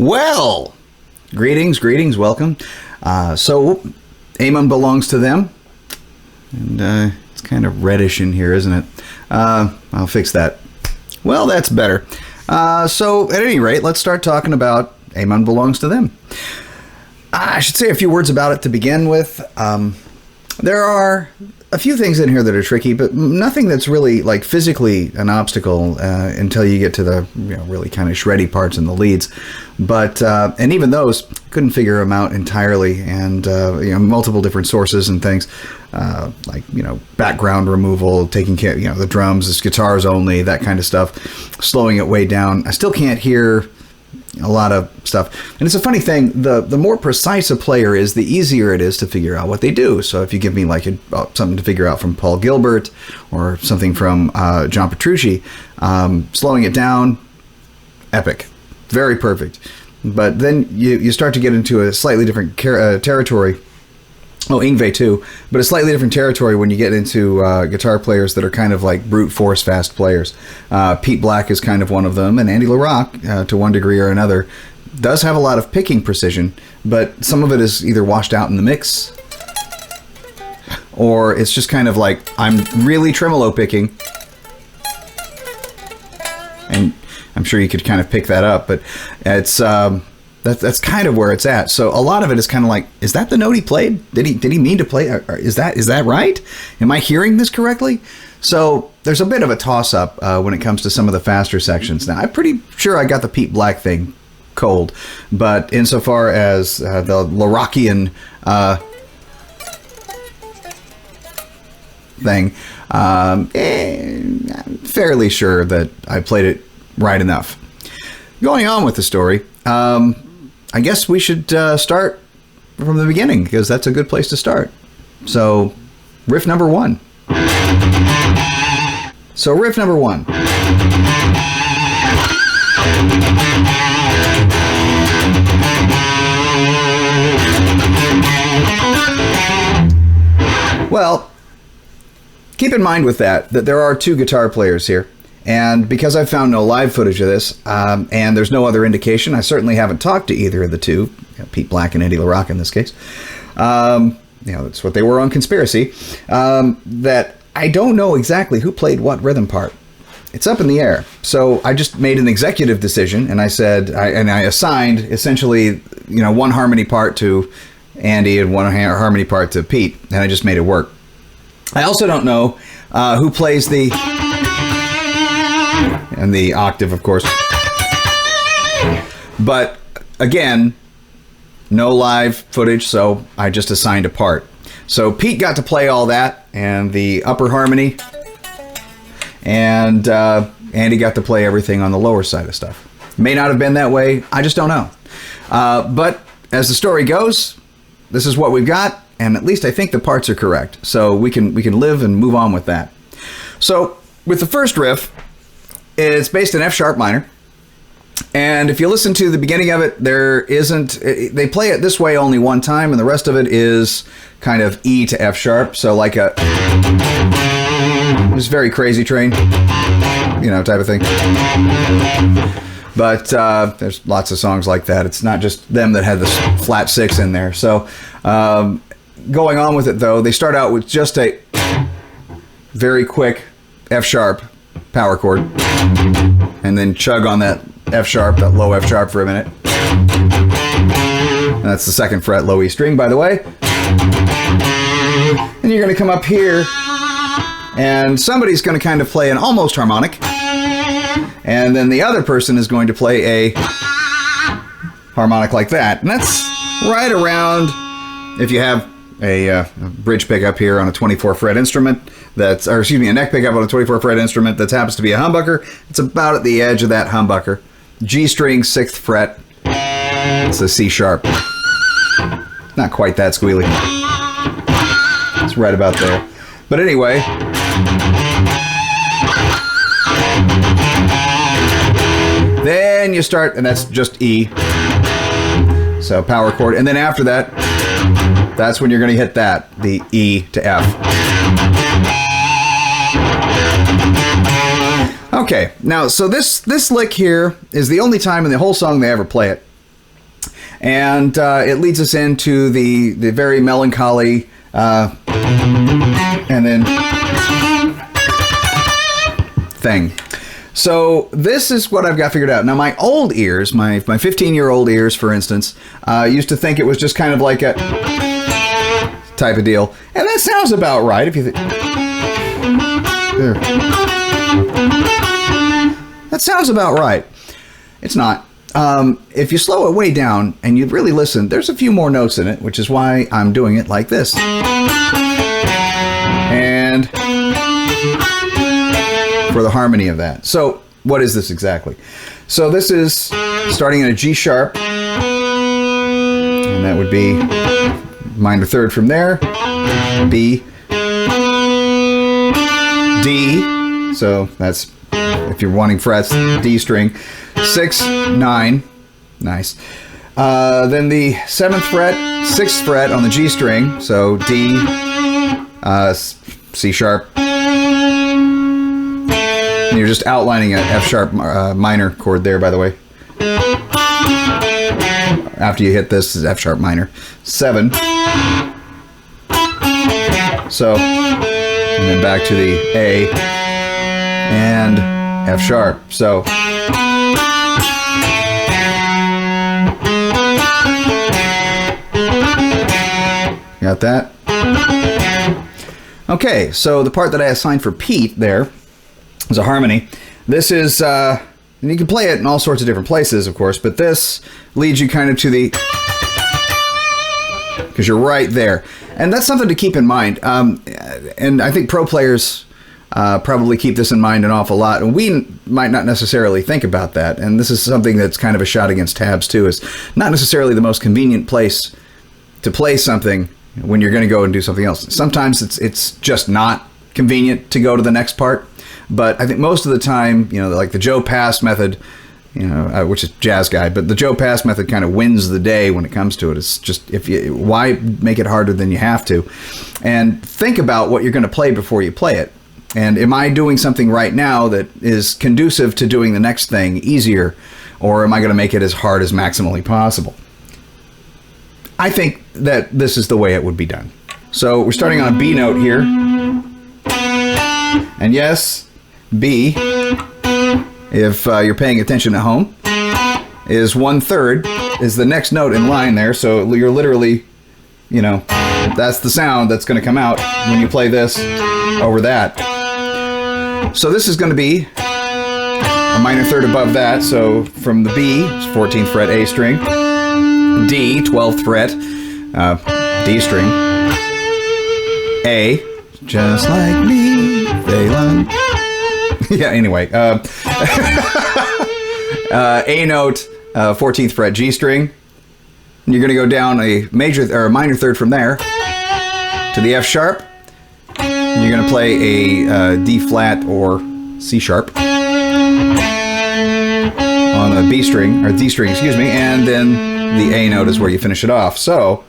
Well, greetings, welcome. So, Amon belongs to them. And it's kind of reddish in here, isn't it? I'll fix that. Well, that's better. So, at any rate, let's start talking about Amon belongs to them. I should say a few words about it to begin with. There are a few things in here that are tricky, but nothing that's really like physically an obstacle until you get to the really kind of shreddy parts in the leads. But and even those couldn't figure them out entirely, and multiple different sources and things like background removal, taking care the drums, it's guitars only, that kind of stuff, slowing it way down. I still can't hear a lot of stuff, and it's a funny thing, the more precise a player is, the easier it is to figure out what they do. So if you give me like something to figure out from Paul Gilbert or something from John Petrucci, slowing it down, epic, very perfect. But then you start to get into a slightly different territory. Oh, Yngwie too, but a slightly different territory when you get into guitar players that are kind of like brute force fast players. Pete Black is kind of one of them, and Andy LaRocque, to one degree or another, does have a lot of picking precision, but some of it is either washed out in the mix, or it's just kind of like, I'm really tremolo picking, and I'm sure you could kind of pick that up, but it's that's kind of where it's at. So a lot of it is kind of like, is that the note he played? Did he mean to play? Or is that right? Am I hearing this correctly? So there's a bit of a toss-up when it comes to some of the faster sections. Now, I'm pretty sure I got the Pete Black thing cold, but insofar as the LaRockian thing, I'm fairly sure that I played it right enough. Going on with the story, I guess we should start from the beginning, because that's a good place to start. So, riff number one. So, riff number one. Well, keep in mind with that there are two guitar players here. And because I've found no live footage of this, and there's no other indication, I certainly haven't talked to either of the two, Pete Black and Andy LaRocque in this case. That's what they were on Conspiracy. That I don't know exactly who played what rhythm part. It's up in the air. So I just made an executive decision, and I said, I assigned essentially, one harmony part to Andy and one harmony part to Pete, and I just made it work. I also don't know who plays the... and the octave, of course. But again, no live footage, so I just assigned a part. So Pete got to play all that and the upper harmony, and Andy got to play everything on the lower side of stuff. May not have been that way, I just don't know. But as the story goes, this is what we've got, and at least I think the parts are correct. So we can live and move on with that. So with the first riff, it's based in F sharp minor, and if you listen to the beginning of it, they play it this way only one time, and the rest of it is kind of E to F sharp, so like a just very crazy train, type of thing. But there's lots of songs like that. It's not just them that had this flat six in there. So going on with it though, they start out with just a very quick F sharp power chord, and then chug on that F sharp, that low F sharp for a minute. And that's the second fret, low E string, by the way. And you're going to come up here, and somebody's going to kind of play an almost harmonic, and then the other person is going to play a harmonic like that. And that's right around, if you have a bridge pickup here on a 24 fret instrument, a neck pickup on a 24 fret instrument that happens to be a humbucker, it's about at the edge of that humbucker. G string, 6th fret, it's a C sharp. Not quite that squealy. It's right about there. But anyway, then you start, and that's just E. So power chord, and then after that, that's when you're going to hit that, the E to F. Okay, now, so this lick here is the only time in the whole song they ever play it. And it leads us into the very melancholy, and then thing. So this is what I've got figured out. Now my old ears, my 15-year-old ears, for instance, used to think it was just kind of like a type of deal. And that sounds about right if you think... That sounds about right. It's not. If you slow it way down and you really listen, there's a few more notes in it, which is why I'm doing it like this. And for the harmony of that. So what is this exactly? So this is starting in a G sharp, and that would be minor third from there, B, D, so that's, if you're wanting frets, D string, 6, 9, nice. Then the 7th fret, 6th fret on the G string, so D, C sharp. And you're just outlining an F sharp minor chord there, by the way. After you hit this is F sharp minor. 7. So, and then back to the A and F sharp. So, got that? Okay, so the part that I assigned for Pete there is a harmony. This is, and you can play it in all sorts of different places, of course, but this leads you kind of to the, because you're right there. And that's something to keep in mind. And I think pro players probably keep this in mind an awful lot. And we might not necessarily think about that. And this is something that's kind of a shot against tabs, too, is not necessarily the most convenient place to play something when you're going to go and do something else. Sometimes it's just not convenient to go to the next part. But I think most of the time, you know, like the Joe Pass method, you know, which is jazz guy, but the Joe Pass method kind of wins the day when it comes to it. It's just, why make it harder than you have to? And think about what you're going to play before you play it. And am I doing something right now that is conducive to doing the next thing easier? Or am I going to make it as hard as maximally possible? I think that this is the way it would be done. So we're starting on a B note here. And yes, B, if you're paying attention at home, is 1/3, is the next note in line there. So you're literally, you know, that's the sound that's going to come out when you play this over that. So this is going to be a minor third above that. So from the B, it's 14th fret A string, D, 12th fret, D string, A, just like me, Phelan. Yeah, anyway. A note, 14th fret G string. And you're going to go down a major or a minor third from there to the F sharp. And you're going to play a D flat or C sharp on the B string, or D string, excuse me, and then the A note is where you finish it off. So,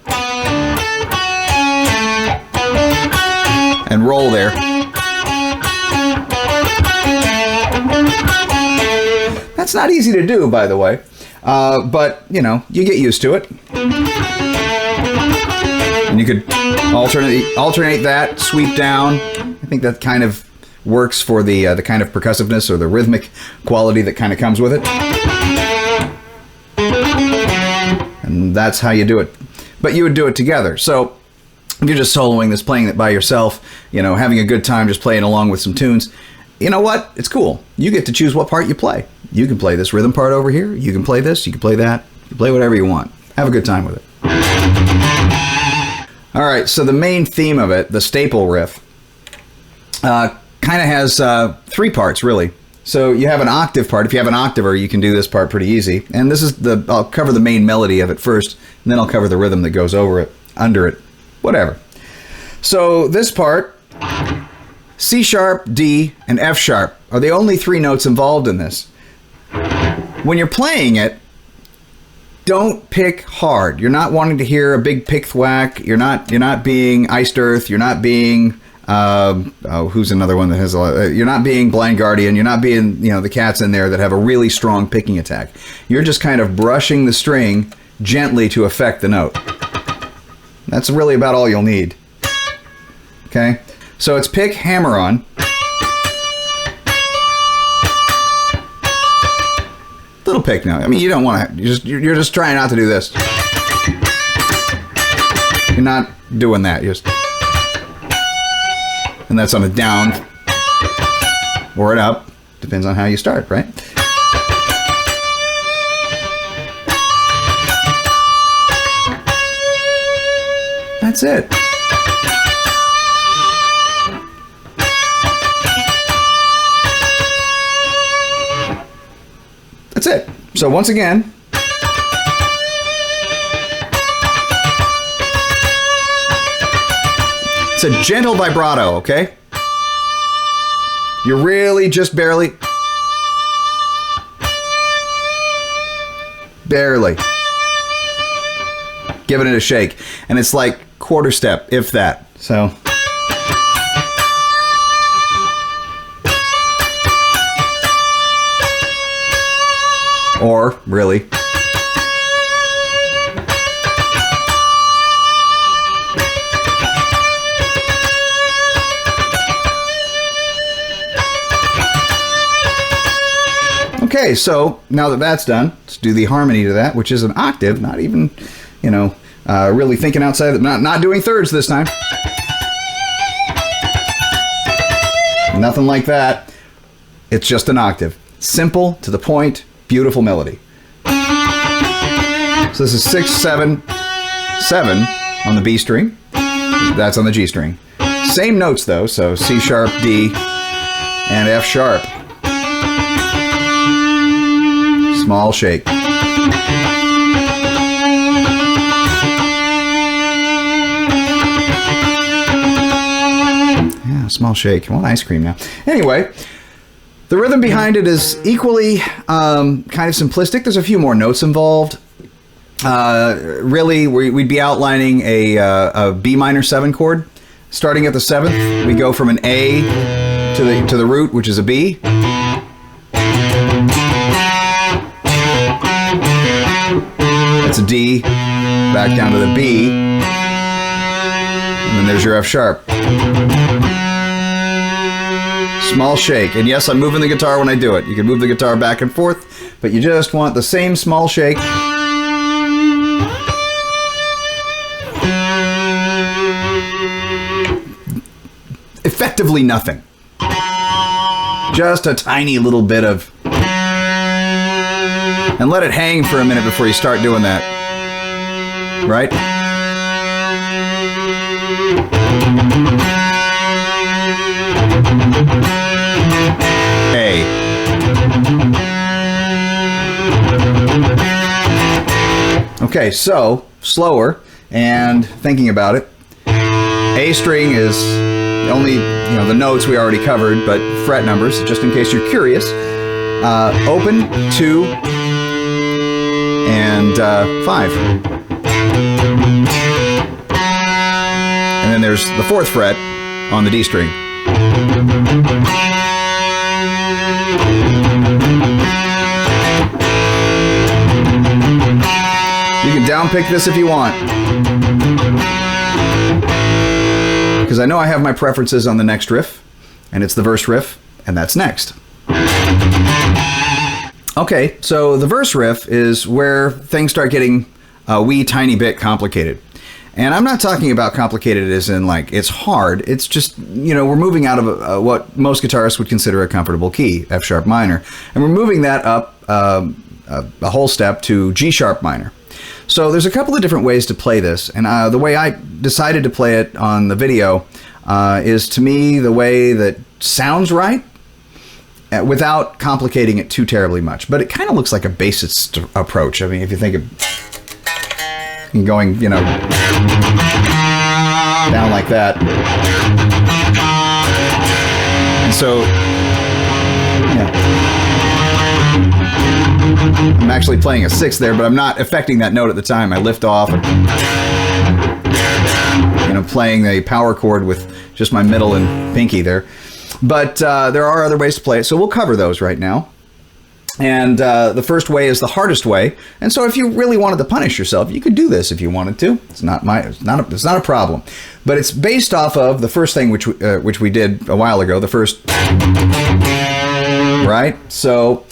and roll there. That's not easy to do, by the way, but, you know, you get used to it. And you could alternate that, sweep down. I think that kind of works for the kind of percussiveness or the rhythmic quality that kind of comes with it. And that's how you do it. But you would do it together. So if you're just soloing this, playing it by yourself, you know, having a good time just playing along with some tunes, you know what? It's cool. You get to choose what part you play. You can play this rhythm part over here. You can play this. You can play that. You can play whatever you want. Have a good time with it. All right, so the main theme of it, the staple riff, kind of has 3 parts, really. So you have an octave part. If you have an octaver, you can do this part pretty easy. And this is I'll cover the main melody of it first, and then I'll cover the rhythm that goes over it, under it, whatever. So this part, C sharp, D, and F sharp are the only 3 notes involved in this. When you're playing it, don't pick hard. You're not wanting to hear a big pick thwack. You're not being Iced Earth. You're not being who's another one that has a lot. You're not being Blind Guardian. You're not being, you know, the cats in there that have a really strong picking attack. You're just kind of brushing the string gently to affect the note. That's really about all you'll need. Okay? So it's pick, hammer on. Little pick note. I mean, you don't want to, you're just trying not to do this. You're not doing that. And that's on a down or an up. Depends on how you start, right? That's it. That's it. So once again, it's a gentle vibrato, okay? You're really just barely giving it a shake. And it's like quarter step, if that. So or really okay, so now that that's done, let's do the harmony to that, which is an octave, not even, you know, really thinking outside, not doing thirds this time. Nothing like that. It's just an octave. Simple, to the point, beautiful melody. So this is 6, 7, 7 on the B string. That's on the G string. Same notes though, so C sharp, D, and F sharp. Small shake. Yeah, small shake. I want ice cream now. Anyway, the rhythm behind it is equally kind of simplistic. There's a few more notes involved. Really, we'd be outlining a B minor 7 chord. Starting at the 7th, we go from an A to the root, which is a B. That's a D, back down to the B, and then there's your F sharp. Small shake, and yes, I'm moving the guitar when I do it. You can move the guitar back and forth, but you just want the same small shake. Effectively nothing. Just a tiny little bit of... And let it hang for a minute before you start doing that. Right? A. Okay, so slower and thinking about it. A string is only, you know, the notes we already covered, but fret numbers, just in case you're curious. Open, 2, and 5. And then there's the 4th fret on the D string. You can downpick this if you want, because I know I have my preferences on the next riff, and it's the verse riff, and that's next. Okay, so the verse riff is where things start getting a wee tiny bit complicated. And I'm not talking about complicated as in like it's hard. It's just, you know, we're moving out of what most guitarists would consider a comfortable key, F sharp minor, and we're moving that up a whole step to G sharp minor. So there's a couple of different ways to play this, and the way I decided to play it on the video is, to me, the way that sounds right, without complicating it too terribly much. But it kind of looks like a bassist approach. I mean, if you think of going, you know, down like that. And so, yeah. I'm actually playing a 6 there, but I'm not affecting that note at the time. I lift off and, you know, playing the power chord with just my middle and pinky there. But there are other ways to play it, so we'll cover those right now. And the first way is the hardest way. And so if you really wanted to punish yourself, you could do this if you wanted to. It's not a problem. But it's based off of the first thing which we did a while ago, the first, right? So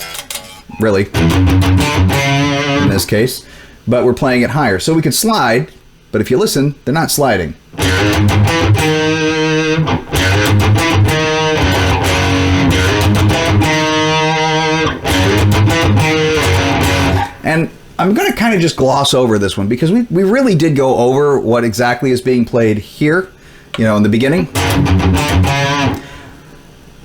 really, in this case, but we're playing it higher. So we could slide, but if you listen, they're not sliding. And I'm going to kind of just gloss over this one because we really did go over what exactly is being played here, you know, in the beginning.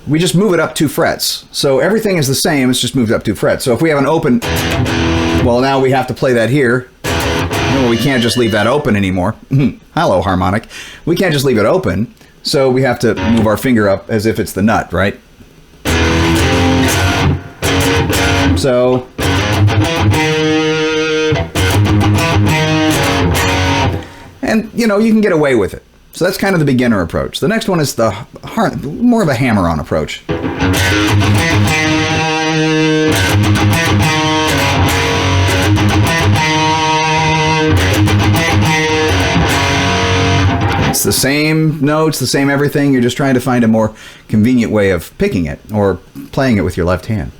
We just move it up 2 frets. So everything is the same, it's just moved up 2 frets. So if we have an open, well, now we have to play that here. Well, we can't just leave that open anymore. Hello, harmonic. We can't just leave it open, so we have to move our finger up as if it's the nut, right? So and you know, you can get away with it. So that's kind of the beginner approach. The next one is the more of a hammer-on approach. It's the same notes, the same everything. You're just trying to find a more convenient way of picking it or playing it with your left hand.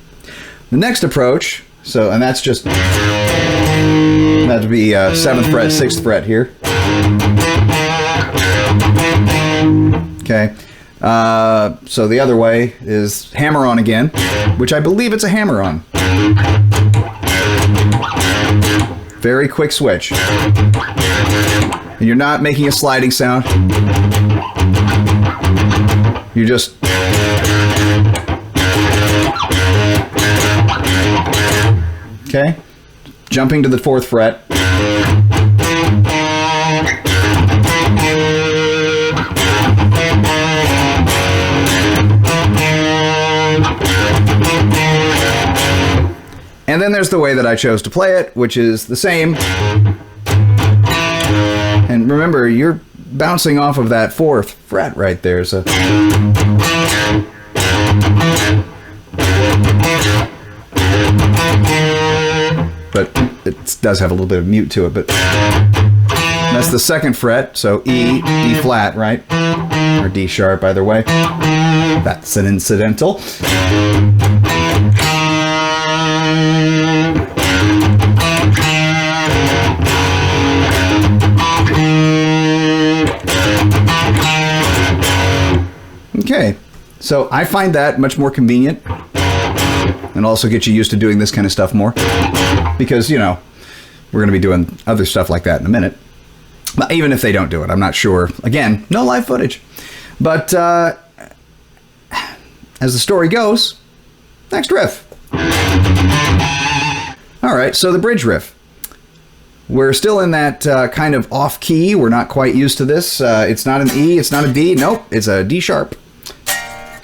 The next approach, and that's just, that would be 7th fret, 6th fret here. Okay. So the other way is hammer on again, which I believe it's a hammer on. Very quick switch. And you're not making a sliding sound. You're just okay, jumping to the 4th fret. And then there's the way that I chose to play it, which is the same. And remember, you're bouncing off of that 4th fret right there. So but it does have a little bit of mute to it, but that's the 2nd fret, so E flat, right? Or D sharp, either way. That's an incidental. Okay, so I find that much more convenient and also get you used to doing this kind of stuff more because, you know, we're going to be doing other stuff like that in a minute. But even if they don't do it, I'm not sure. Again, no live footage. But as the story goes, next riff. All right, so the bridge riff. We're still in that kind of off key. We're not quite used to this. It's not an E, it's not a D. Nope, it's a D sharp.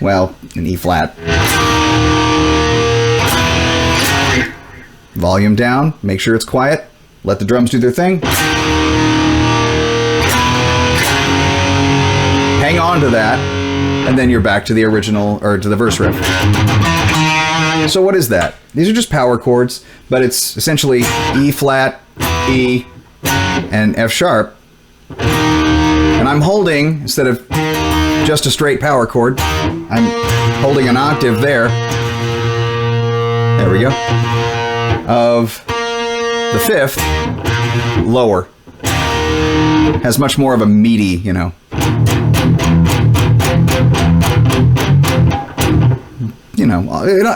Well, an E flat. Volume down, make sure it's quiet. Let the drums do their thing. Hang on to that, and then you're back to the original, or to the verse riff. So what is that? These are just power chords, but it's essentially E flat, E, and F sharp. And I'm holding, instead of just a straight power chord, I'm holding an octave there. There we go. Of the 5th, lower. Has much more of a meaty, you know. You know,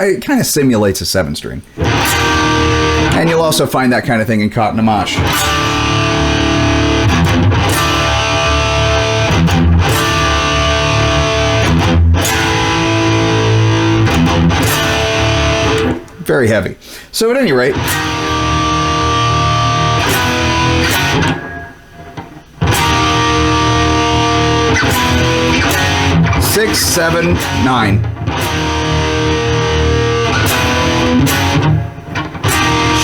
it kind of simulates a 7-string. And you'll also find that kind of thing in Cotton Amash. Very heavy. So at any rate, six, 7, 9.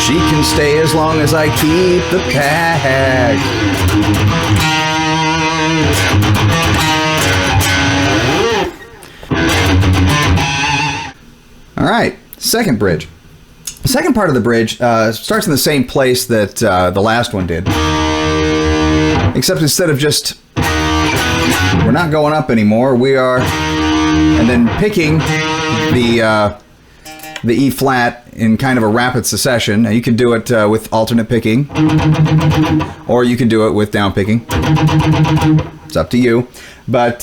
She can stay as long as I keep the pack. All right, second bridge. The second part of the bridge starts in the same place that the last one did. Except instead of just, we're not going up anymore, we are, and then picking the E flat in kind of a rapid succession. Now you can do it with alternate picking, or you can do it with down picking. It's up to you. But,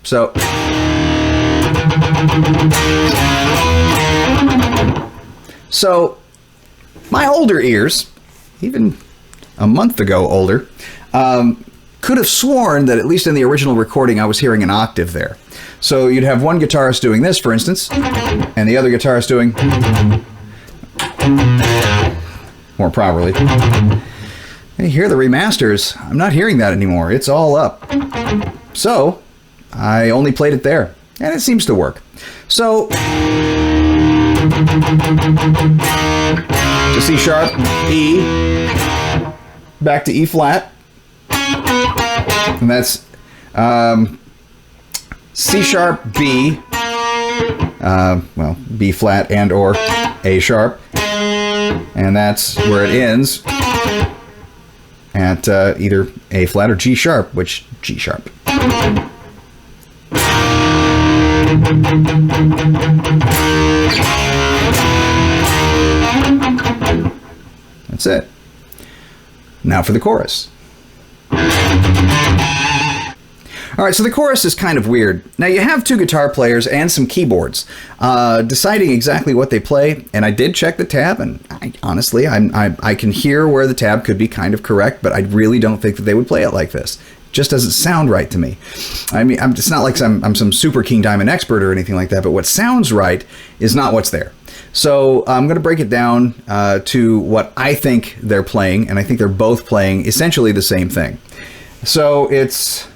so. So, my older ears, even a month ago older, could have sworn that at least in the original recording I was hearing an octave there. So you'd have one guitarist doing this, for instance, and the other guitarist doing more properly. And you hear the remasters. I'm not hearing that anymore. It's all up. So I only played it there, and it seems to work. So to C sharp, E, back to E flat, and that's C sharp, B, well, B flat and or A sharp, and that's where it ends at either A flat or G sharp, which G sharp. That's it. Now for the chorus. All right, so the chorus is kind of weird. Now you have two guitar players and some keyboards deciding exactly what they play, and I did check the tab, and honestly, I can hear where the tab could be kind of correct, but I really don't think that they would play it like this. It just doesn't sound right to me. I mean, it's not like I'm some super King Diamond expert or anything like that, but what sounds right is not what's there. So I'm going to break it down to what I think they're playing, and I think they're both playing essentially the same thing. So it's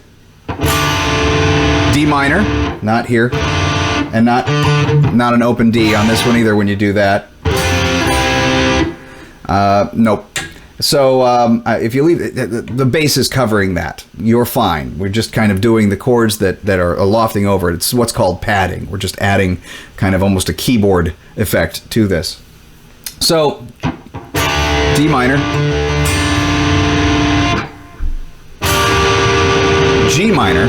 D minor, not here, and not an open D on this one either when you do that. Nope. So if you leave the bass is covering that, you're fine. We're just kind of doing the chords that are lofting over it. It's what's called padding. We're just adding kind of almost a keyboard effect to this. So D minor, G minor,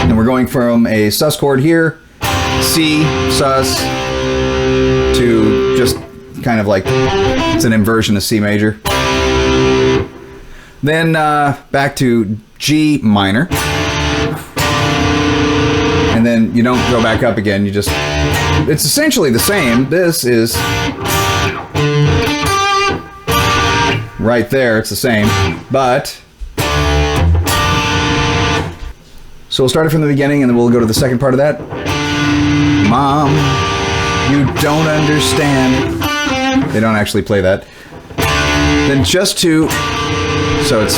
and we're going from a sus chord here, C, sus, to just kind of like, it's an inversion of C major. Then back to G minor. And then you don't go back up again, you just, it's essentially the same. This is right there, it's the same, but so we'll start it from the beginning and then we'll go to the second part of that. Mom, you don't understand. They don't actually play that. Then just to, so it's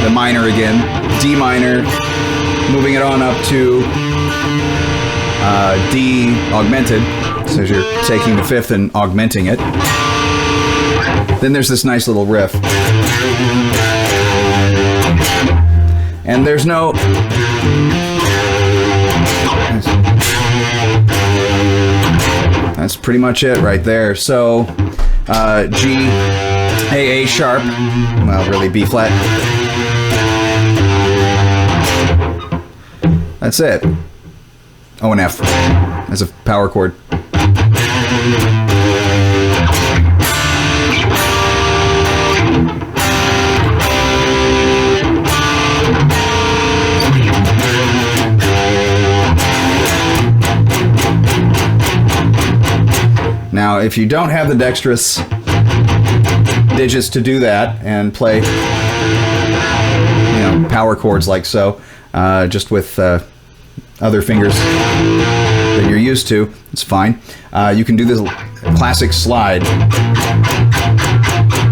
the minor again, D minor, moving it on up to D augmented, so you're taking the fifth and augmenting it. Then there's this nice little riff. And there's no, that's pretty much it right there. So G, A sharp, well really B flat. That's it. O and F as a power chord. Now, if you don't have the dexterous digits to do that and play, power chords like so, just with other fingers that you're used to, it's fine. You can do this classic slide.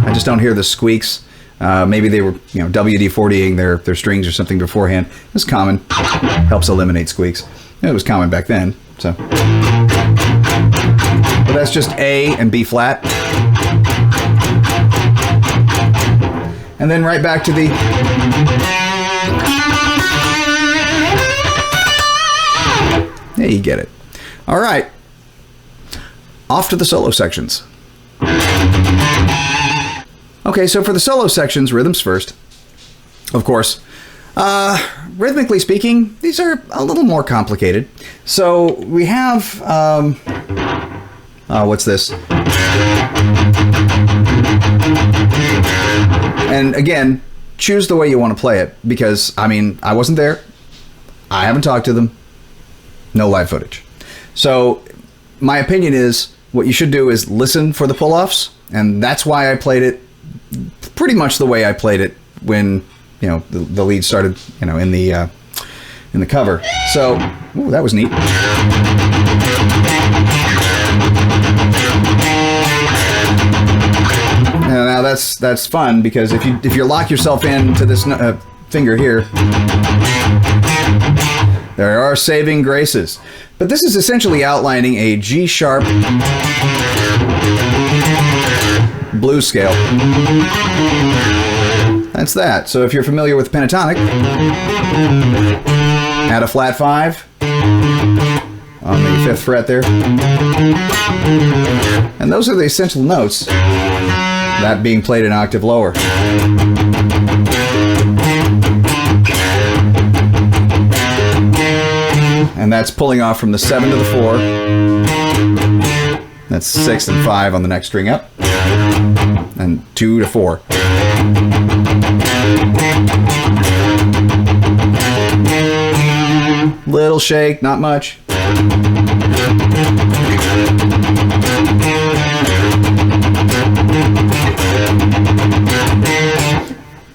I just don't hear the squeaks. Maybe they were, WD-40ing their strings or something beforehand. It's common. Helps eliminate squeaks. It was common back then, so. But that's just A and B flat. And then right back to the yeah, you get it. All right. off to the solo sections. Okay, so for the solo sections, rhythms first. Of course, rhythmically speaking, these are a little more complicated. So we have, what's this? And again, choose the way you want to play it, because, I mean, I wasn't there. I haven't talked to them. No live footage. So my opinion is what you should do is listen for the pull-offs, and that's why I played it pretty much the way I played it when, you know, the lead started, you know, in the cover. So, ooh, that was neat. Now that's fun, because if you lock yourself into this finger here, there are saving graces. But this is essentially outlining a G sharp blues scale. That's that. So if you're familiar with pentatonic, add a flat 5 on the 5th fret there. And those are the essential notes, that being played an octave lower. And that's pulling off from the 7 to the 4. That's 6 and 5 on the next string up. And 2 to 4. Little shake, not much.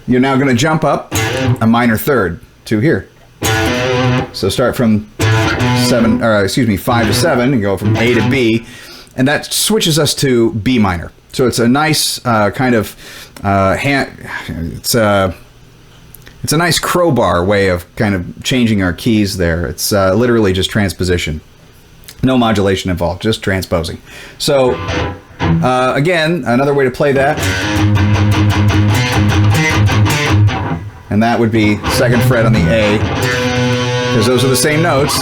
You're now going to jump up a minor third to here. So start from 5 to 7 and go from A to B, and that switches us to B minor. So it's a nice kind of it's a nice crowbar way of kind of changing our keys there. It's literally just transposition. No modulation involved, just transposing. So again, another way to play that, and that would be 2nd fret on the A, because those are the same notes.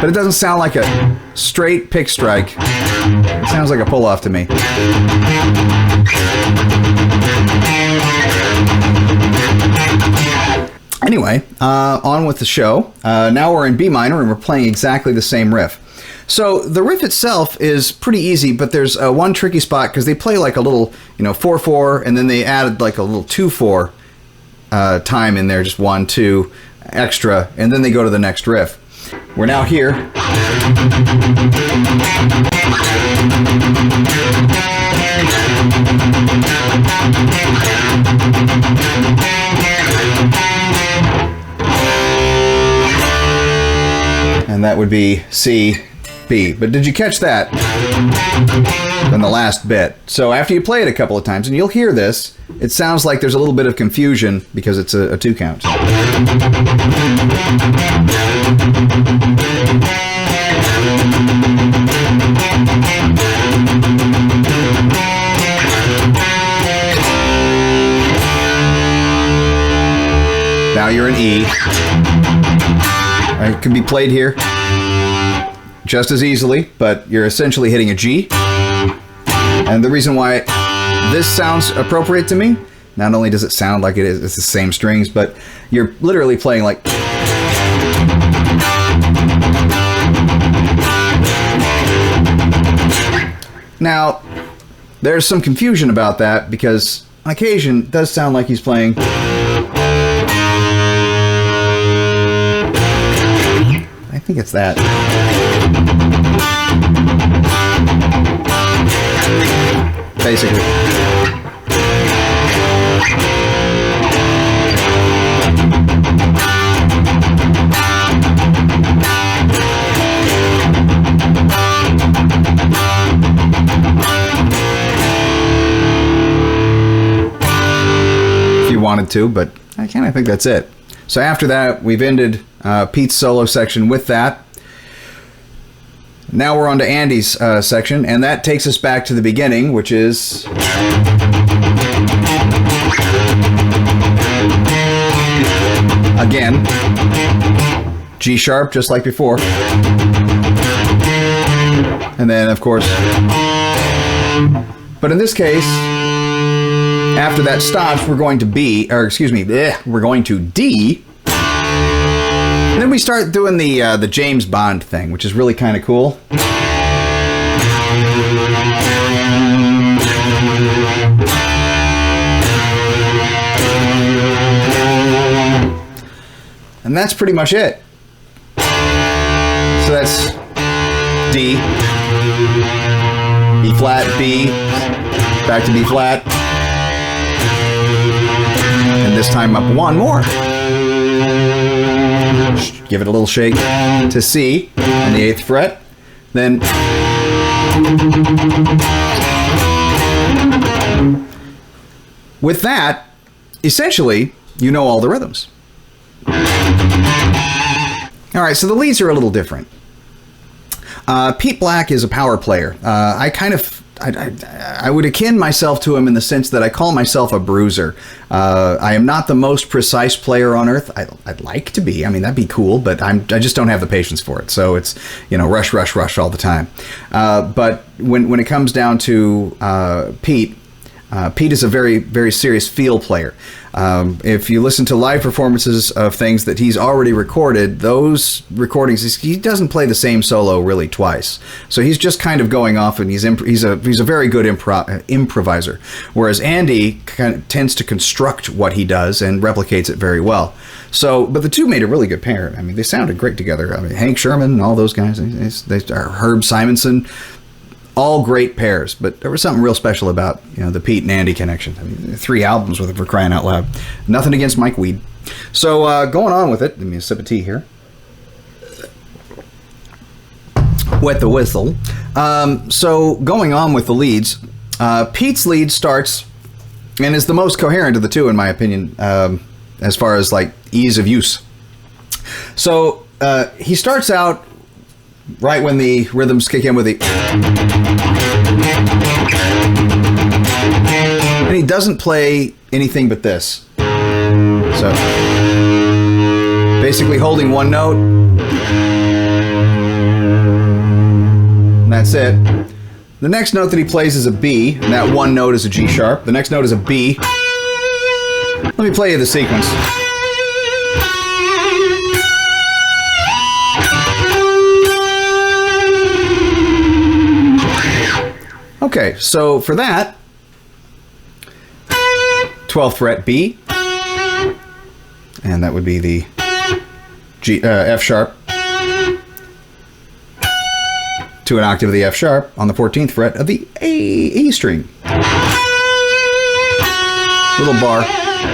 But it doesn't sound like a straight pick strike. It sounds like a pull-off to me. Anyway, on with the show. Now we're in B minor and we're playing exactly the same riff. So the riff itself is pretty easy, but there's one tricky spot, because they play like a little, 4/4, and then they added like a little 2/4 time in there, just 1, 2 extra, and then they go to the next riff. We're now here. And that would be C, B. But did you catch that in the last bit? So after you play it a couple of times, and you'll hear this, it sounds like there's a little bit of confusion because it's a 2 count. Now you're in E. It can be played here just as easily, but you're essentially hitting a G. And the reason why this sounds appropriate to me, not only does it sound like it's the same strings, but you're literally playing like... Now, there's some confusion about that, because on occasion it does sound like he's playing... I think it's that. Basically. If you wanted to, but I kind of think that's it. So after that, we've ended Pete's solo section with that. Now we're on to Andy's section, and that takes us back to the beginning, which is... Again, G sharp, just like before. And then, of course, but in this case, after that stops, we're going to B, or excuse me, we're going to D. And then we start doing the James Bond thing, which is really kind of cool. And that's pretty much it. So that's D, B flat, B, back to B flat, and this time up one more. Give it a little shake to C on the 8th fret, then with that, essentially, you know all the rhythms. All right, so the leads are a little different. Pete Black is a power player. I would akin myself to him in the sense that I call myself a bruiser. I am not the most precise player on earth. I'd like to be. I mean, that'd be cool, but I just don't have the patience for it. So it's, rush, rush, rush all the time. But when it comes down to Pete is a very, very serious feel player. If you listen to live performances of things that he's already recorded, those recordings, he doesn't play the same solo really twice. So he's just kind of going off, and he's a very good improviser. Whereas Andy kind of tends to construct what he does and replicates it very well. So, but the two made a really good pair. I mean, they sounded great together. I mean, Hank Sherman and all those guys, Herb Simonson. All great pairs, but there was something real special about the Pete and Andy connection. I mean, 3 albums with it, for crying out loud. Nothing against Mike Weed. So going on with it, give me a sip of tea here. Wet the whistle. So going on with the leads, Pete's lead starts and is the most coherent of the two, in my opinion, as far as like ease of use. So he starts out right when the rhythms kick in with the, and he doesn't play anything but this. So basically holding one note, and that's it. The next note that he plays is a B, and that one note is a G sharp. The next note is a B. Let me play you the sequence. Okay, so for that, 12th fret B, and that would be the G, F sharp, to an octave of the F sharp on the 14th fret of the A string. Little bar.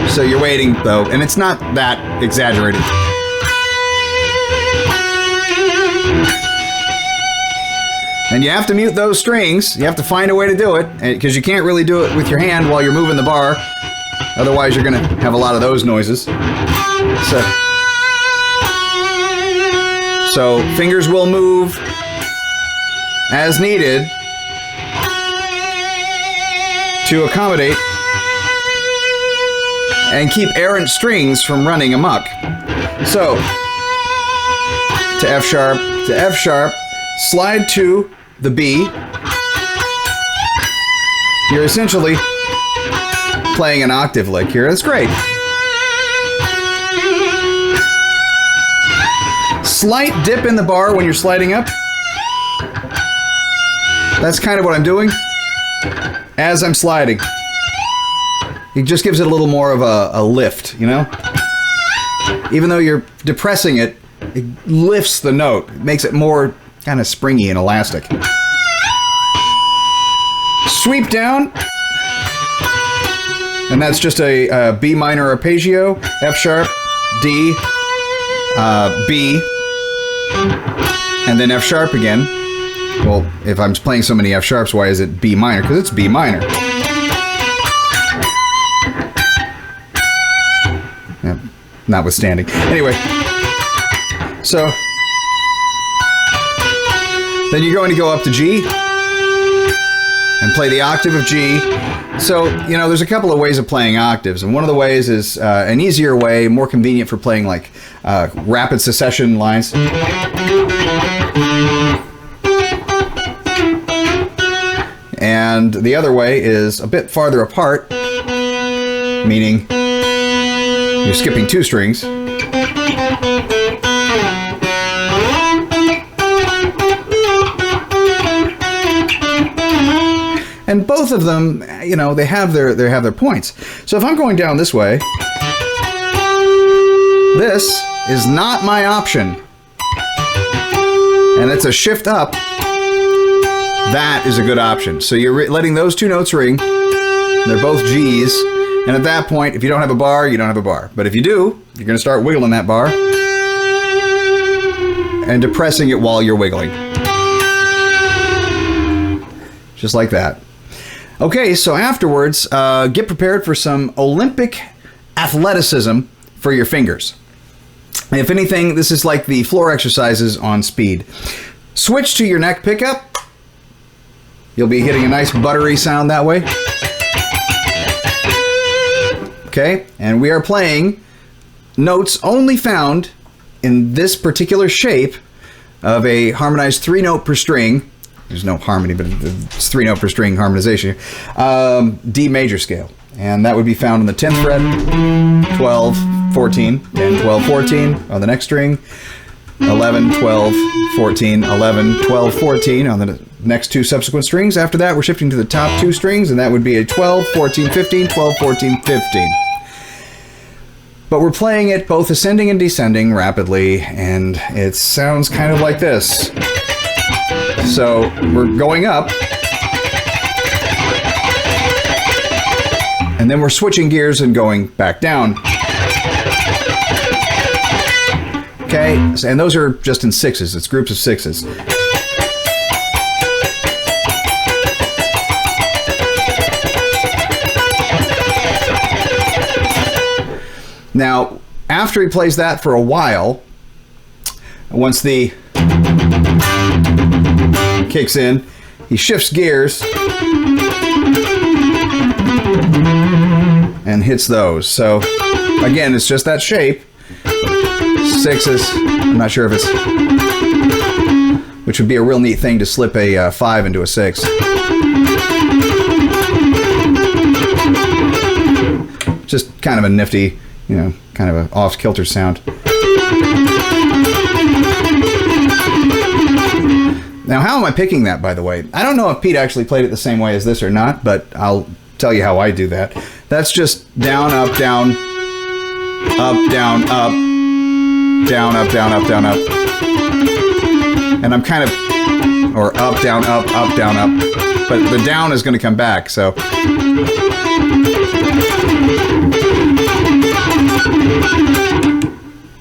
So you're waiting though, and it's not that exaggerated. And you have to mute those strings. You have to find a way to do it, because you can't really do it with your hand while you're moving the bar. Otherwise, you're going to have a lot of those noises. So fingers will move as needed to accommodate and keep errant strings from running amok. So to F sharp, slide to the B. You're essentially playing an octave lick here. That's great. Slight dip in the bar when you're sliding up. That's kind of what I'm doing as I'm sliding. It just gives it a little more of a lift, Even though you're depressing it, it lifts the note. It makes it more kind of springy and elastic. Sweep down. And that's just a B minor arpeggio, F sharp, D, B, and then F sharp again. Well, if I'm playing so many F sharps, why is it B minor? Because it's B minor. Yeah, notwithstanding. Anyway, so then you're going to go up to G and play the octave of G. So, there's a couple of ways of playing octaves, and one of the ways is an easier way, more convenient for playing like rapid succession lines. And the other way is a bit farther apart, meaning you're skipping 2 strings. And both of them, you know, they have their points. So if I'm going down this way, this is not my option. And it's a shift up. That is a good option. So you're letting those 2 notes ring. They're both G's. And at that point, if you don't have a bar, you don't have a bar. But if you do, you're going to start wiggling that bar and depressing it while you're wiggling. Just like that. Okay, so afterwards, get prepared for some Olympic athleticism for your fingers. If anything, this is like the floor exercises on speed. Switch to your neck pickup. You'll be hitting a nice buttery sound that way. Okay, and we are playing notes only found in this particular shape of a harmonized 3-note per string. There's no harmony, but it's 3-note per string harmonization here. D major scale. And that would be found on the 10th fret, 12, 14, 10, 12, 14 on the next string, 11, 12, 14, 11, 12, 14 on the next 2 subsequent strings. After that, we're shifting to the top 2 strings, and that would be a 12, 14, 15, 12, 14, 15. But we're playing it both ascending and descending rapidly, and it sounds kind of like this. So we're going up, and then we're switching gears and going back down. Okay, and those are just in 6s. It's groups of 6s. Now, after he plays that for a while, once the kicks in, he shifts gears and hits those. So again, it's just that shape. 6s. I'm not sure if it's, which would be a real neat thing to slip a 5 into a 6. Just kind of a nifty, you know, kind of an off-kilter sound. Now, how am I picking that, by the way? I don't know if Pete actually played it the same way as this or not, but I'll tell you how I do that. That's just down, up, down, up, down, up, down, up, down, up, down, up. And I'm kind of, or up, down, up, but the down is going to come back, so.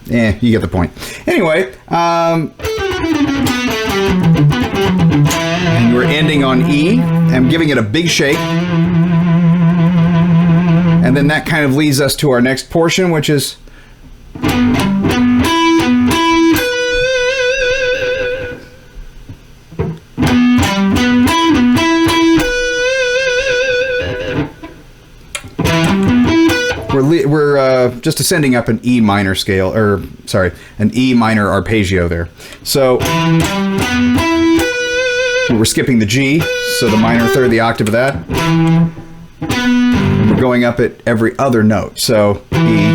Yeah, you get the point. Anyway, and we're ending on E. I'm giving it a big shake. And then that kind of leads us to our next portion, which is we're just ascending up an E minor scale, or sorry, an E minor arpeggio there. So we're skipping the G, so the minor third, the octave of that. We're going up at every other note. So E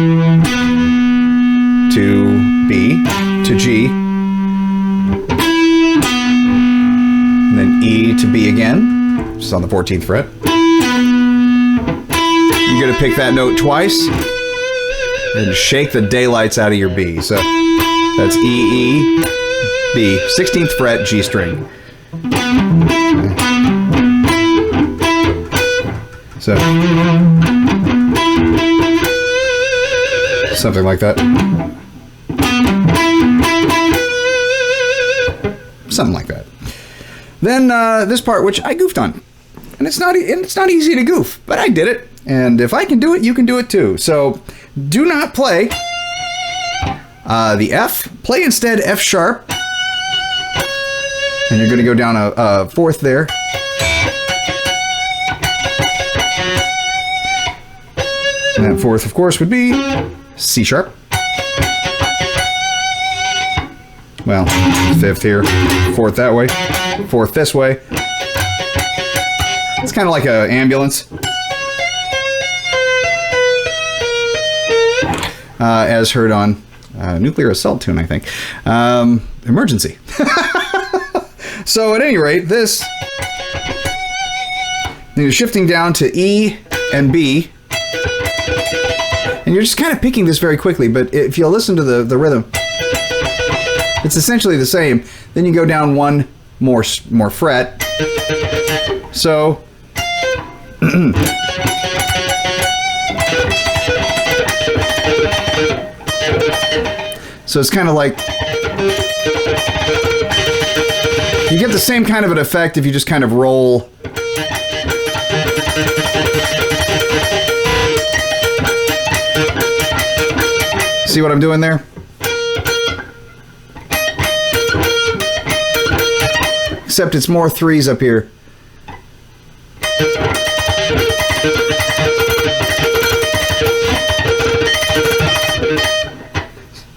to B to G, and then E to B again, which is on the 14th fret. You're going to pick that note twice and shake the daylights out of your B. So that's E, E, B, 16th fret, G string. So something like that. Something like that. Then this part, which I goofed on. And it's not easy to goof, but I did it. And if I can do it, you can do it too. So do not play the F. Play instead F sharp. And you're going to go down a fourth there. And that fourth, of course, would be C sharp. Well, fifth here, fourth that way, fourth this way. It's kind of like an ambulance. As heard on Nuclear Assault Tune, I think. Emergency. So at any rate, this, you're shifting down to E and B, and you're just kind of picking this very quickly, but if you'll listen to the rhythm, it's essentially the same. Then you go down one more fret. So so it's kind of like you get the same kind of an effect if you just kind of roll. See what I'm doing there? Except it's more threes up here.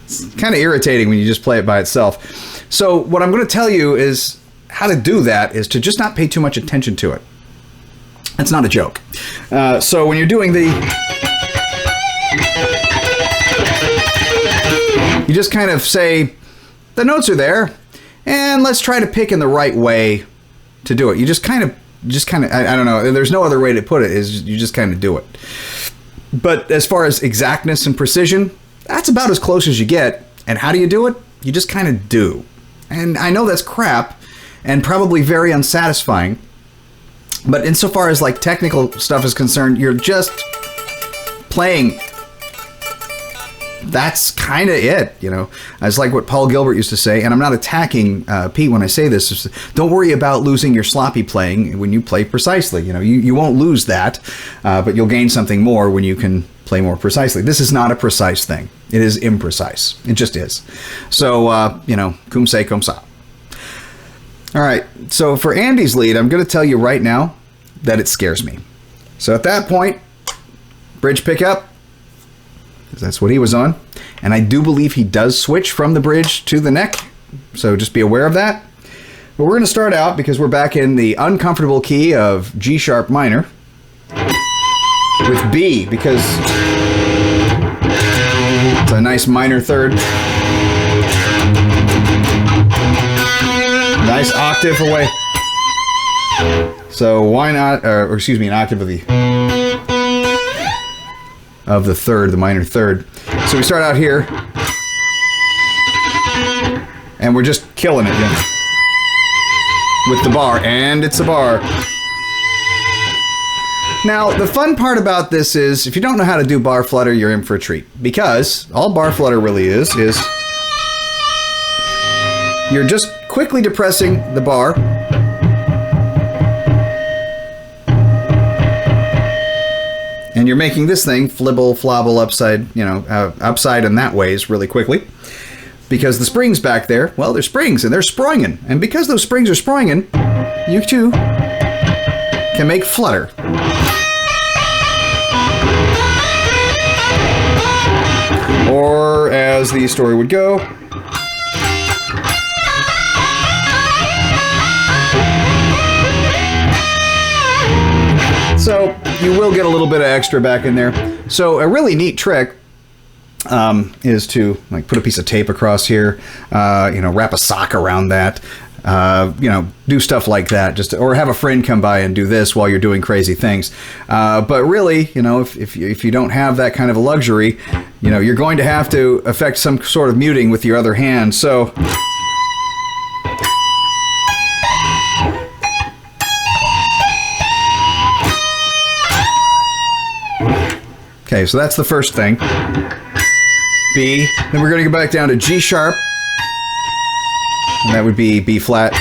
It's kind of irritating when you just play it by itself. So what I'm going to tell you is how to do that is to just not pay too much attention to it. That's not a joke. So when you're doing the... You just kind of say, the notes are there, and let's try to pick in the right way to do it. You just kind of, I don't know, there's no other way to put it, is you just kind of do it. But as far as exactness and precision, that's about as close as you get. And how do you do it? You just kind of do. And I know that's crap, and probably very unsatisfying. But insofar as like technical stuff is concerned, you're just playing. That's kind of it, you know. It's like what Paul Gilbert used to say, and I'm not attacking Pete when I say this. Just, don't worry about losing your sloppy playing when you play precisely. You know, you won't lose that, but you'll gain something more when you can play more precisely. This is not a precise thing. It is imprecise. It just is. So, you know, cum se, cum sa. All right, so for Andy's lead, I'm going to tell you right now that it scares me. So at that point, bridge pickup, that's what he was on. And I do believe he does switch from the bridge to the neck, so just be aware of that. But we're going to start out, because we're back in the uncomfortable key of G sharp minor, with B, because it's a nice minor third. Nice octave away. So why not, or excuse me, an octave of the third, the minor third. So we start out here, and we're just killing it, you know, with the bar, and it's a bar. Now, the fun part about this is, if you don't know how to do bar flutter, you're in for a treat, because all bar flutter really is you're just quickly depressing the bar, and you're making this thing flibble, flobble, upside, you know, upside and that ways really quickly. Because the springs back there, well, they're springs, and they're springing. And because those springs are springing, you too can make flutter. Or, as the story would go, so you will get a little bit of extra back in there. So a really neat trick is to like put a piece of tape across here, you know, wrap a sock around that, you know, do stuff like that, just or have a friend come by and do this while you're doing crazy things. But really, you know, if you don't have that kind of a luxury, you know, you're going to have to affect some sort of muting with your other hand. So okay, so that's the first thing. B. Then we're going to go back down to G sharp. And that would be B flat.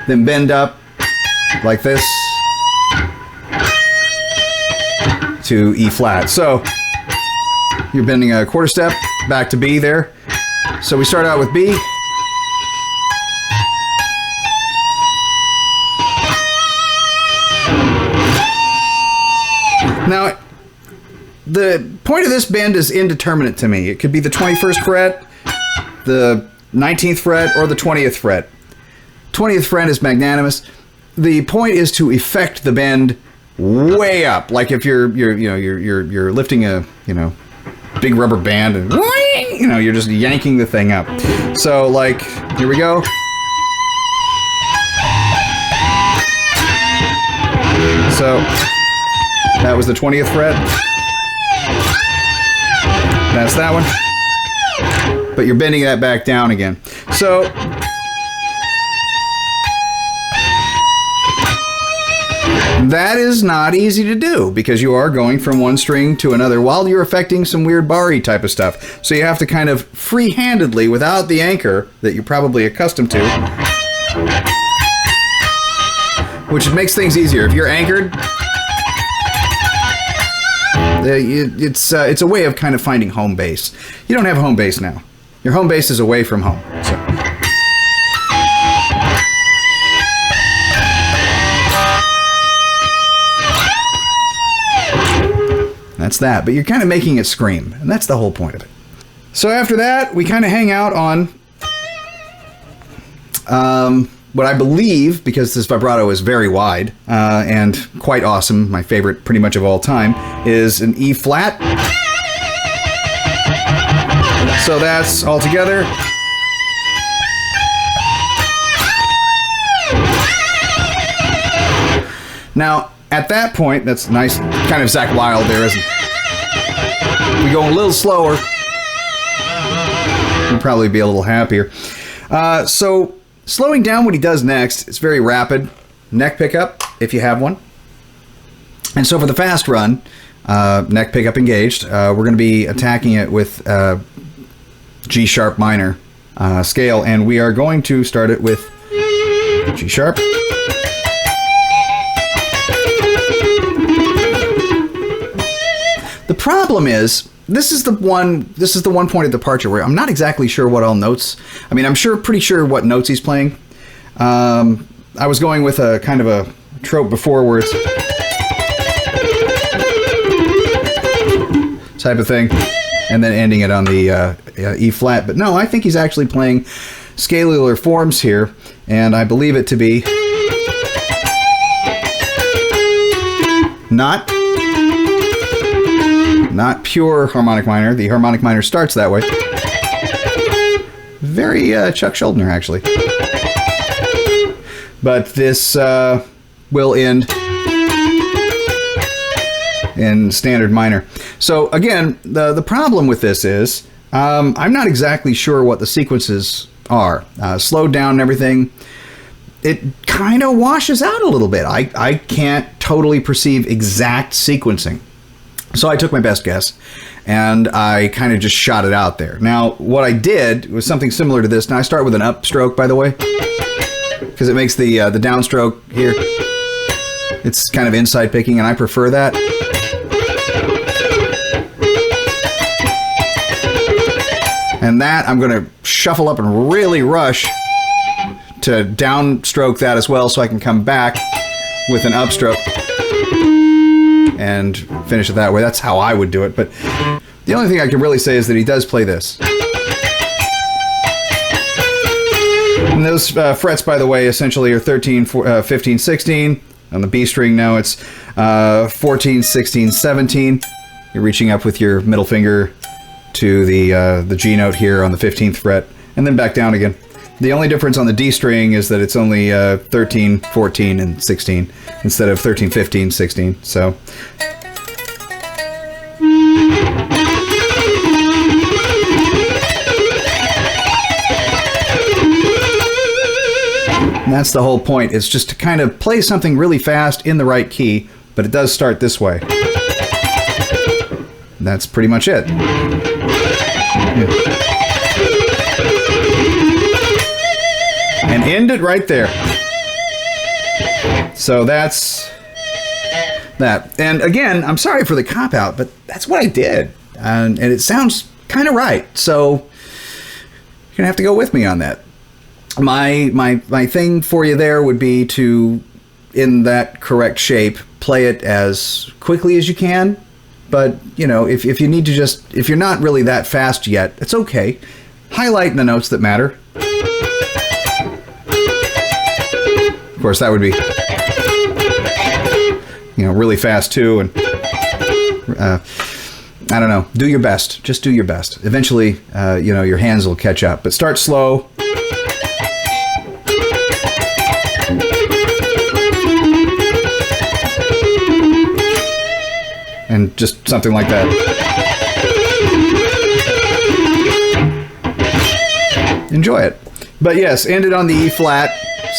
Then bend up like this to E flat. So you're bending a quarter step back to B there. So we start out with B. Now, the point of this bend is indeterminate to me. It could be the 21st fret, the 19th fret, or the 20th fret. 20th fret is magnanimous. the point is to effect the bend way up, like if you're lifting a big rubber band and you're just yanking the thing up. So like, here we go. So that was the 20th fret. That's that one. But you're bending that back down again. So that is not easy to do because you are going from one string to another while you're affecting some weird bar-y type of stuff. So you have to kind of free-handedly, without the anchor that you're probably accustomed to, which makes things easier. If you're anchored, it's a way of kind of finding home base. You don't have home base now. Your home base is away from home. So. That's that, but you're kind of making it scream, and that's the whole point of it. So after that, we kind of hang out on what I believe, because this vibrato is very wide and quite awesome, my favorite pretty much of all time, is an E flat. So that's all together. Now, at that point, that's nice, kind of Zach Wild there, isn't it? We go a little slower. We'll probably be a little happier. So, slowing down what he does next, it's very rapid. Neck pickup, if you have one. And so for the fast run, neck pickup engaged, we're going to be attacking it with G sharp minor scale, and we are going to start it with G sharp. The problem is, this is the one point of departure where I'm not exactly sure what all notes. I mean, I'm pretty sure what notes he's playing. I was going with a kind of a trope before where it's type of thing, and then ending it on the E flat. But no, I think he's actually playing scalular forms here, and I believe it to be not pure harmonic minor. The harmonic minor starts that way. Very Chuck Schuldiner, actually. But this will end in standard minor. So again, the problem with this is I'm not exactly sure what the sequences are. Slowed down and everything, it kind of washes out a little bit. I can't totally perceive exact sequencing. So I took my best guess, and I kind of just shot it out there. Now, what I did was something similar to this. Now, I start with an upstroke, by the way, because it makes the downstroke here. It's kind of inside picking, and I prefer that. And that, I'm going to shuffle up and really rush to downstroke that as well, so I can come back with an upstroke and finish it that way. That's how I would do it, but the only thing I can really say is that he does play this. And those frets, by the way, essentially are 13, 15, 16. On the B string now it's 14, 16, 17. You're reaching up with your middle finger to the G note here on the 15th fret, and then back down again. The only difference on the D string is that it's only 13, 14, and 16 instead of 13, 15, 16. So and that's the whole point. It's just to kind of play something really fast in the right key, but it does start this way. That's pretty much it. Yeah. And end it right there. So that's that. And again, I'm sorry for the cop-out, but that's what I did. And it sounds kind of right. So you're going to have to go with me on that. My thing for you there would be to, in that correct shape, play it as quickly as you can. But, you know, if you need to just, if you're not really that fast yet, it's okay. Highlight the notes that matter. Of course, that would be really fast too. And I don't know. Do your best. Just do your best. Eventually, your hands will catch up. But start slow. And just something like that. Enjoy it. But yes, ended on the E flat,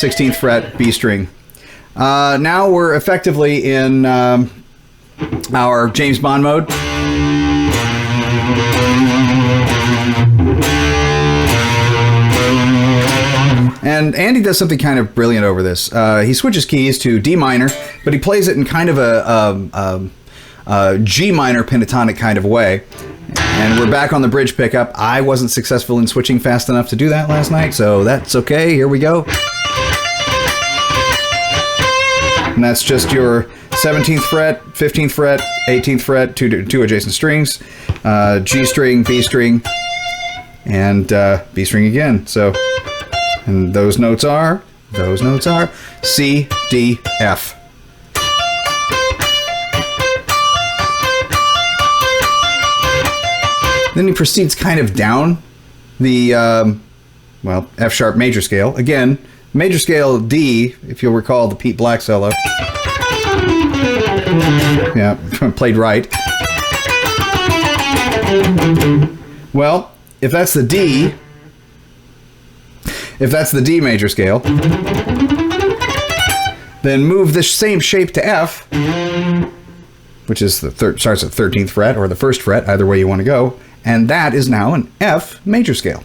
16th fret, B string. Now we're effectively in our James Bond mode. And Andy does something kind of brilliant over this. He switches keys to D minor, but he plays it in kind of a G minor pentatonic kind of way. And we're back on the bridge pickup. I wasn't successful in switching fast enough to do that last night, so that's okay. Here we go. And that's just your 17th fret, 15th fret, 18th fret, two adjacent strings, G string, B string, and B string again. So, and those notes are C, D, F. Then he proceeds kind of down the, F sharp major scale. Again, major scale D, if you'll recall the Pete Black solo. Yeah, played right. Well, if that's the D major scale, then move this same shape to F, which is starts at 13th fret or the 1st fret, either way you want to go. And that is now an F major scale.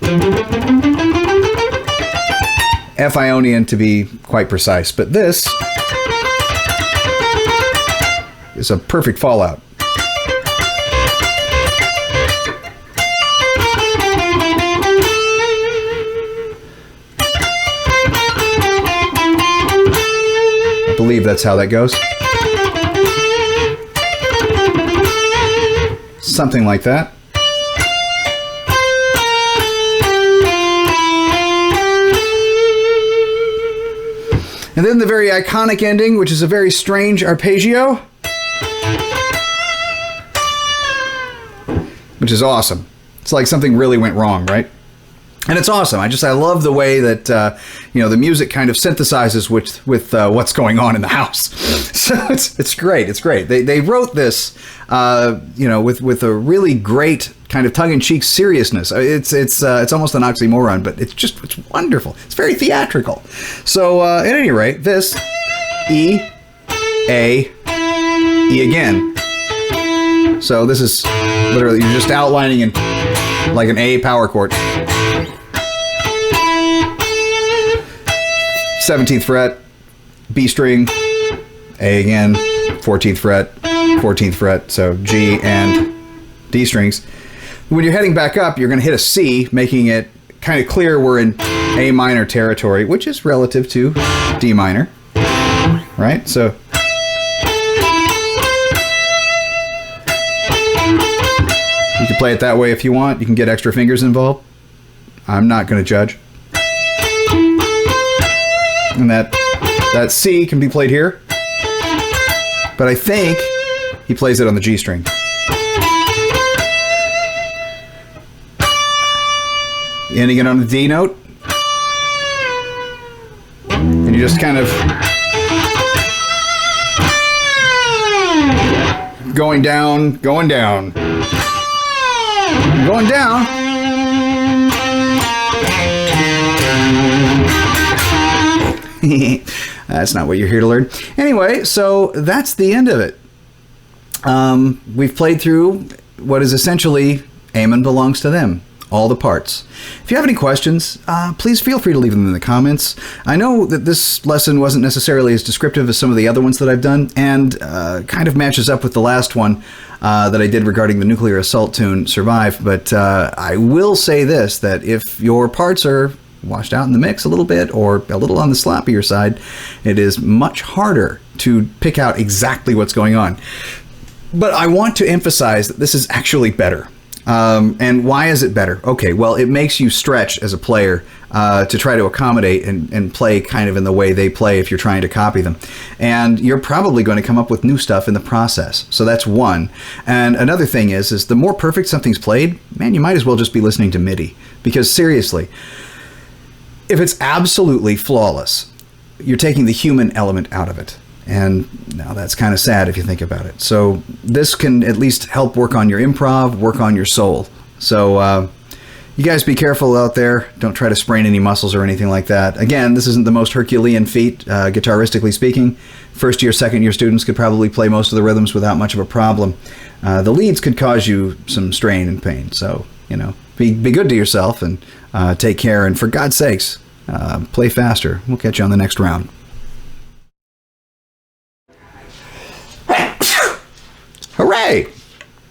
F Ionian to be quite precise, but this is a perfect fallout. I believe that's how that goes. Something like that. And then the very iconic ending, which is a very strange arpeggio, which is awesome. It's like something really went wrong, right? And it's awesome. I love the way that the music kind of synthesizes with what's going on in the house. So it's great. It's great. They wrote this with a really great kind of tongue-in-cheek seriousness. It's almost an oxymoron, but it's wonderful. It's very theatrical. So at any rate, this E, A, E again. So this is literally, you're just outlining in like an A power chord. 17th fret, B string, A again, 14th fret, 14th fret, so G and D strings. When you're heading back up, you're going to hit a C, making it kind of clear we're in A minor territory, which is relative to D minor, right? So you can play it that way if you want. You can get extra fingers involved. I'm not going to judge. And that C can be played here, but I think he plays it on the G string. Ending it on the D note, and you just kind of going down, going down, going down. That's not what you're here to learn. Anyway, so that's the end of it. We've played through what is essentially Amon Belongs to Them, all the parts. If you have any questions, please feel free to leave them in the comments. I know that this lesson wasn't necessarily as descriptive as some of the other ones that I've done, and kind of matches up with the last one that I did regarding the nuclear assault tune, Survive. But I will say this, that if your parts are washed out in the mix a little bit or a little on the sloppier side, it is much harder to pick out exactly what's going on. But I want to emphasize that this is actually better. And why is it better? Okay, well, it makes you stretch as a player to try to accommodate and play kind of in the way they play if you're trying to copy them. And you're probably going to come up with new stuff in the process. So that's one. And another thing is the more perfect something's played, man, you might as well just be listening to MIDI. Because seriously, if it's absolutely flawless, you're taking the human element out of it. And now that's kind of sad if you think about it. So this can at least help work on your improv, work on your soul. So you guys be careful out there. Don't try to sprain any muscles or anything like that. Again, this isn't the most Herculean feat, guitaristically speaking. First year, second year students could probably play most of the rhythms without much of a problem. The leads could cause you some strain and pain. So, you know, be good to yourself and take care. And for God's sakes, play faster. We'll catch you on the next round. Hooray!